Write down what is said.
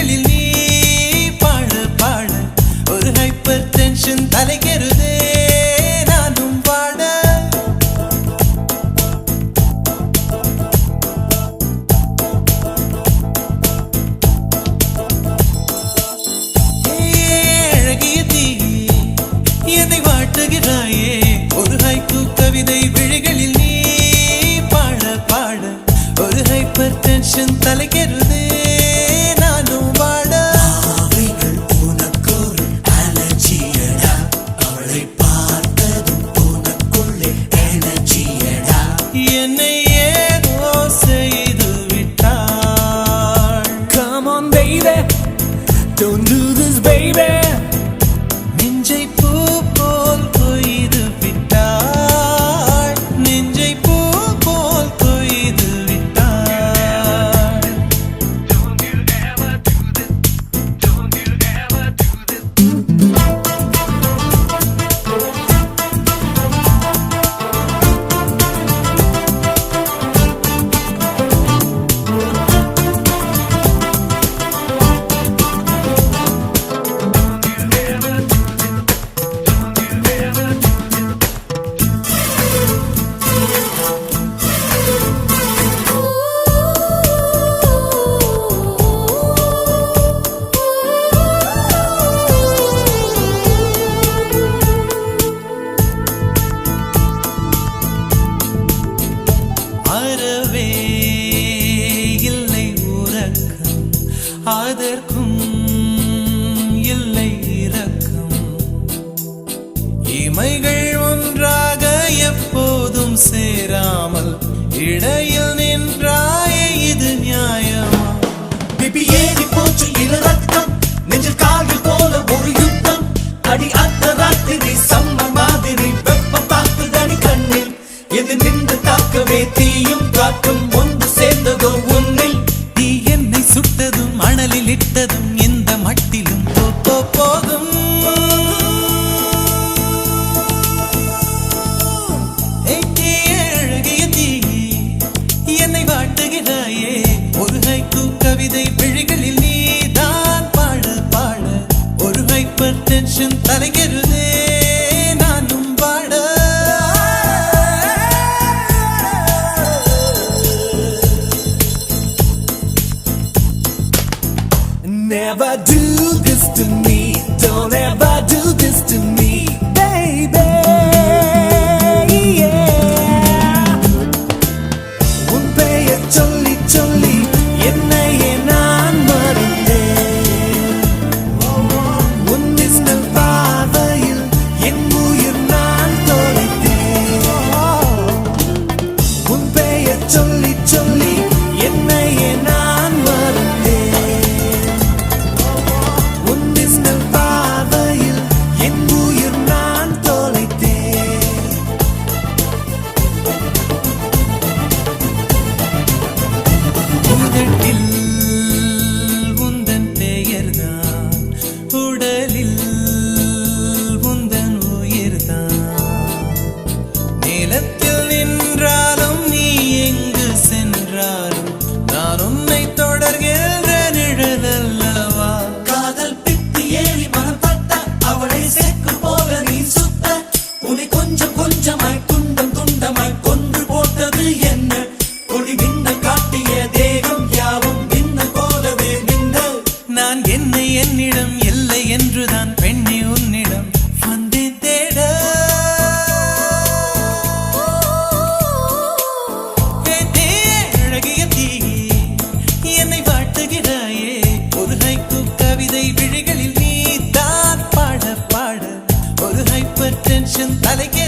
விழிகளில் நீ பாட பாட ஒரு ஹைப்பர் டென்ஷன் தலைகெருதே நானும் பாட அழகிய தீ என்னை வாட்டுகிறாயே ஒரு ஹைக்கூ கவிதை விழிகளில் நீ பாட பாட ஒரு ஹைப்பர் டென்ஷன் தலைகெருதே நானும் பாட உனக்கொரு அலர்ஜியடா அவளை பார்த்ததும் உனக்குள்ளே எனர்ஜியடா என்னை ஏதோ செய்து விட்டாள். Come on baby don't do this baby நெஞ்சை பூ போல் கொய்து விட்டாள். நெஞ்சை பூ போல் கொய்து விட்டாள். அறவே இல்லை உறக்கம் அதற்கும் இல்லை இரக்கம் இமைகள் ஒன்றாக எப்போதும் சேராமல் இடையில் நின்றாயே இது நியாயமா பிபி ஏறி போச்சு இள ரத்தம் நெஞ்சில் கால்கள் போல ஒரு யுத்தம் அடி அத்த ராத்திரி சம்ம மாதிரி வெப்பம் தாக்குதடி கண்ணில் எது நின்று தாக்கவே தீயும் காற்றும் ஒன்று சேர்ந்ததோ உன்னில் நீ என்னை சுட்டதும் மணலில் இட்டதும் எந்த மட்டிலும் போகும் அழகிய தீ என்னை வாட்டுகிறாயே ஒரு ஹைக்கூ கவிதை விழிகளில் நீ தான் பாட பாட ஒரு ஹைப்பர் டென்ஷன் தலைகெருதே நானும் பாட Never do this to me don't ever do this to me baby yeah உன் பெயர் சொல்லி சொல்லி என்னையே நான் மறந்தேன் உன் மின்னல் பார்வையில் என் உயிர் நான் தொலைத்தேன் உன் பெயர் சொல்லி சொல்லி என்னையே நான் மறந்தேன் உன் மின்னல் பார்வையில் என் உயிர் நான் தொலைத்தேன் உதட்டில் உந்தன் பெயர்தான் உடலில் உந்தன் உயிர்தான் நிலத்தில் நின்றாலும் நீ எங்கு சென்றாலும் நான் உன்னை தொடர்கின்ற நிழல் அல்லவா காதல் பித்தி ஏறி மனப்பட்ட அவளை சேர்க்கும் போல நீ சுத்த உன்னை கொஞ்சம் கொஞ்சமாய் துண்டம் துண்டமாய் கொன்று போட்டது என்ன கொடி மின்னல் காட்டிய தேகம் யாவும் மின்னல் போலவே மின்னல் நான் என்னை என்னிடம் இல்லை என்றுதான் பெண்ணே உன்னிடம் வந்தேன் தேட அழகிய தீ என்னை வாட்டுகிறாயே ஒரு ஹைக்கூ கவிதை விழிகளில் நீ தான் பாட பாட ஒரு ஹைப்பர் டென்ஷன் தலைக்கு